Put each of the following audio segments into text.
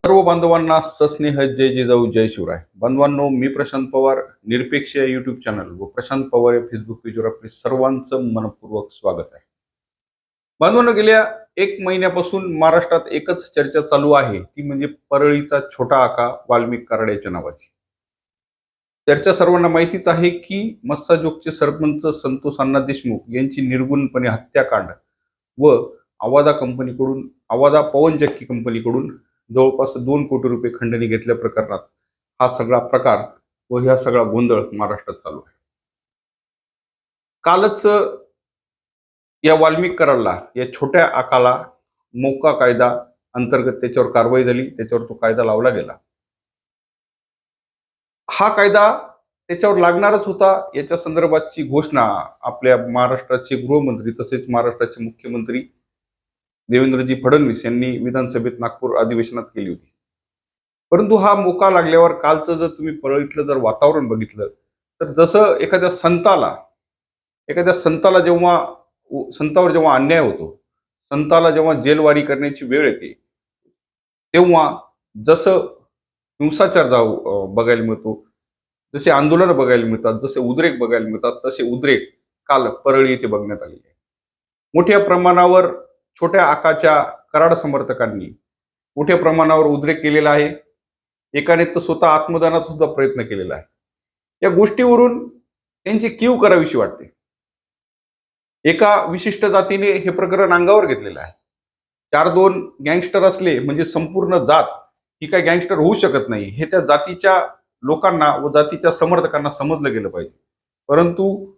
सर्व बांधवांना सस्नेह जय जिजाऊ जय शिवराय. बांधवांनो, मी प्रशांत पवार, निरपेक्ष या युट्यूब चॅनल व प्रशांत पवार या फेसबुक पेजवर आपले सर्वांचं मनपूर्वक स्वागत आहे. बांधवांनो, गेल्या 1 महिन्यापासून महाराष्ट्रात एकच चर्चा चालू आहे, ती म्हणजे परळीचा छोटा आका वाल्मिक कराड नावाची चर्चा. सर्वांना माहितीच आहे की मस्साजोगचे सरपंच संतोष अण्णा देशमुख यांची निर्गुणपणे हत्याकांड व आवादा पवन चक्की कंपनीकडून जवळपास 2 कोटी रुपये खंडणी घेतल्या प्रकरणात हा सगळा प्रकार व हा सगळा गोंधळ महाराष्ट्रात चालू आहे. कालच या वाल्मिक कराडला, या छोट्या आकाला मोका कायदा अंतर्गत त्याच्यावर कारवाई झाली, त्याच्यावर तो कायदा लावला गेला. हा कायदा त्याच्यावर लागणारच होता याच्या संदर्भातची घोषणा आपल्या महाराष्ट्राचे गृहमंत्री तसेच महाराष्ट्राचे मुख्यमंत्री देवेंद्रजी फडणवीस यांनी विधानसभेत नागपूर अधिवेशनात केली होती. परंतु हा मोका लागल्यावर कालचं जर तुम्ही परळीतलं जर वातावरण बघितलं तर जसं एखाद्या संताला संतावर जेव्हा अन्याय होतो, संताला जेव्हा जेलवारी करण्याची वेळ येते, तेव्हा जसं हिंसाचार बघायला मिळतो, जसे आंदोलन बघायला मिळतात, जसे उद्रेक बघायला मिळतात, तसे उद्रेक काल परळी येथे बघण्यात आलेले आहे. मोठ्या प्रमाणावर छोट्या आकाच्या कराड समर्थकांनी मोठ्या प्रमाणावर उद्रेक केलेला आहे. एकाने तर स्वतः आत्मदानाचा सुद्धा प्रयत्न केलेला आहे. या गोष्टीवरून त्यांची कीव करावीशी वाटते. एका विशिष्ट जातीने हे प्रकरण अंगावर घेतलेलं आहे. 4-2 गँगस्टर असले म्हणजे संपूर्ण जात ही काय गँगस्टर होऊ शकत नाही, हे त्या जातीच्या लोकांना व जातीच्या समर्थकांना समजलं गेलं पाहिजे. परंतु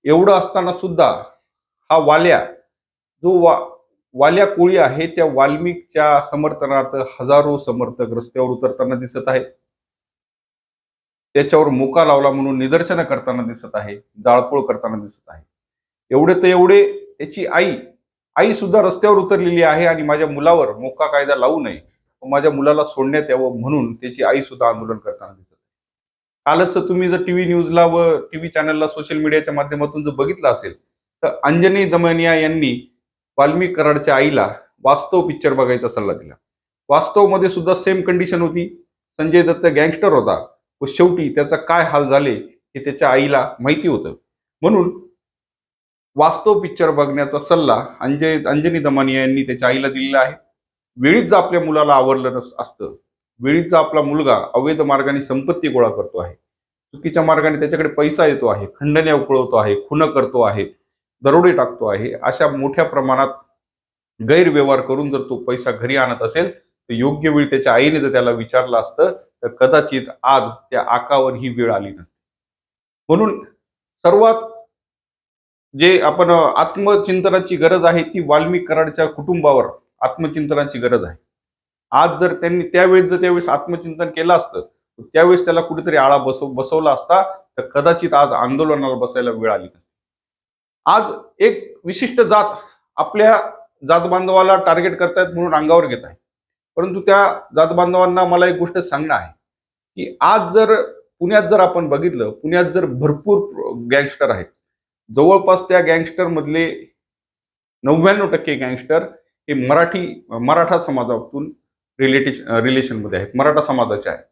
एवढं असताना सुद्धा हा वाल्या कोळी आहे, त्या वाल्मिकच्या समर्थनार्थ हजारो समर्थक रस्त्यावर उतरताना दिसत आहेत. त्याच्यावर मोका लावला म्हणून निदर्शनं करताना दिसत आहे, जाळपोळ करताना दिसत आहे. एवढे त्याची आई सुद्धा रस्त्यावर उतरलेली आहे आणि माझ्या मुलावर मोका कायदा लावू नये, माझ्या मुलाला सोडण्यात यावं म्हणून त्याची आई सुद्धा आंदोलन करताना दिसत आहे. कालच तुम्ही जर टीव्ही न्यूजला व टीव्ही चॅनलला सोशल मीडियाच्या माध्यमातून जर बघितलं असेल तर अंजनी दमनिया यांनी वाल्मिक कराडच्या आईला वास्तव पिक्चर बघायचा सल्ला दिला. वास्तव मध्ये सुद्धा सेम कंडिशन होती. संजय दत्त गँगस्टर होता व शेवटी त्याचा काय हाल झाले हे त्याच्या आईला माहिती होतं. म्हणून वास्तव पिक्चर बघण्याचा सल्ला अंजनी दमनिया यांनी त्याच्या आईला दिलेला आहे. वेळीच जर आपल्या मुलाला आवरलं असतं, वेळीच जर आपला मुलगा अवैध मार्गाने संपत्ती गोळा करतो आहे, चुकीच्या मार्गाने त्याच्याकडे पैसा येतो आहे, खंडण्या उकळवतो आहे, खून करतो आहे, दरोडे टाकतो आहे, अशा मोठ्या प्रमाणात गैरव्यवहार करून जर तो पैसा घरी आणत असेल तर योग्य वेळी त्याच्या आईने जर त्याला विचारलं असतं तर कदाचित आज त्या आकावर ही वेळ आली नसती. म्हणून सर्वात जे आपण आत्मचिंतनाची गरज आहे ती वाल्मिक कराडच्या कुटुंबावर आत्मचिंतनाची गरज आहे. आज जर त्यांनी त्यावेळेस आत्मचिंतन केलं असतं, त्यावेळेस त्याला कुठेतरी आळा बसवला असता तर कदाचित आज आंदोलनाला बसायला वेळ आली नसती. आज एक विशिष्ट जात आपल्या जात बांधवाला टार्गेट करतायत म्हणून अंगावर घेत आहे. परंतु त्या जात बांधवांना मला एक गोष्ट सांगणं आहे की आज जर पुण्यात जर आपण बघितलं, पुण्यात जर भरपूर गँगस्टर आहेत. जवळपास त्या गँगस्टर मधले 99% गँगस्टर हे मराठा समाजातून रिलेशन मध्ये आहेत, मराठा समाजाचे आहेत.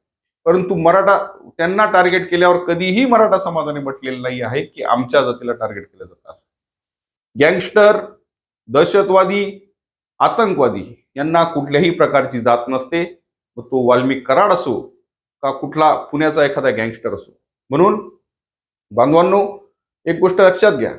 परंतु त्यांना टार्गेट केल्यावर कधीही मराठा समाजाने म्हटलेलं नाही आहे की आमच्या जातीला टार्गेट केलं जातं असं. गँगस्टर, दहशतवादी, आतंकवादी यांना कुठल्याही प्रकारची जात नसते. तो वाल्मिक कराड असो का कुठला पुण्याचा एखादा गँगस्टर असो. म्हणून बांधवांनो, एक गोष्ट लक्षात घ्या,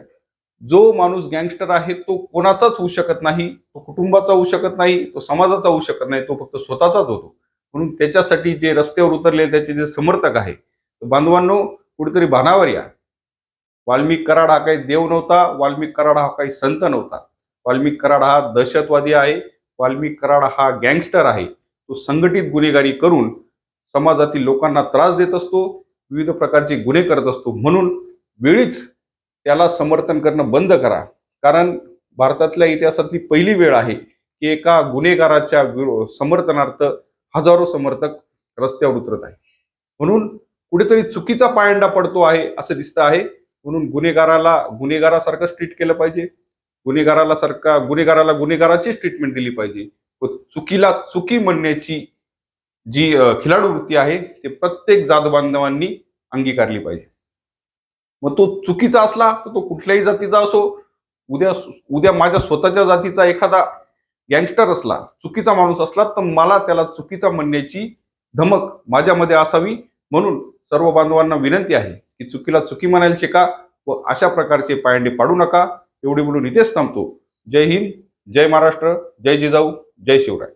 जो माणूस गँगस्टर आहे तो कोणाचाच होऊ शकत नाही, तो कुटुंबाचा होऊ शकत नाही, तो समाजाचा होऊ शकत नाही, तो फक्त स्वतःचाच होतो. म्हणून त्याच्यासाठी जे रस्त्यावर उतरले त्याचे जे समर्थक आहे, बांधवांनो कुठेतरी भानावर या. वाल्मिक कराड हा काही देव नव्हता, वाल्मिक कराड हा काही संत नव्हता. वाल्मिक कराड हा दहशतवादी आहे, वाल्मिक कराड हा गँगस्टर आहे. तो संघटित गुन्हेगारी करून समाजातील लोकांना त्रास देत असतो, विविध प्रकारचे गुन्हे करत असतो. म्हणून वेळीच त्याला समर्थन करणं बंद करा. कारण भारतातल्या इतिहासातली पहिली वेळ आहे की एका गुन्हेगाराच्या समर्थनार्थ हजारो समर्थक रस्त्यावर उतरत आहे. म्हणून कुठेतरी चुकीचा पायंडा पडतो आहे असं दिसतं आहे. म्हणून गुन्हेगारासारखं ट्रीट केलं पाहिजे, गुन्हेगाराला गुन्हेगाराचीच ट्रीटमेंट दिली पाहिजे व चुकीला चुकी म्हणण्याची जी खिलाडू वृत्ती आहे ते प्रत्येक जात बांधवांनी अंगीकारली पाहिजे. मग तो चुकीचा असला तर तो कुठल्याही जातीचा असो, उद्या उद्या माझ्या स्वतःच्या जातीचा एखादा गँगस्टर असला, चुकीचा माणूस असला, तर मला त्याला चुकीचा म्हणण्याची धमक माझ्यामध्ये असावी. म्हणून सर्व बांधवांना विनंती आहे की चुकीला चुकी म्हणायला शिका व अशा प्रकारचे पायंडे पाडू नका. एवढी बोलून इथेच थांबतो. जय हिंद, जय महाराष्ट्र, जय जिजाऊ, जय शिवराय.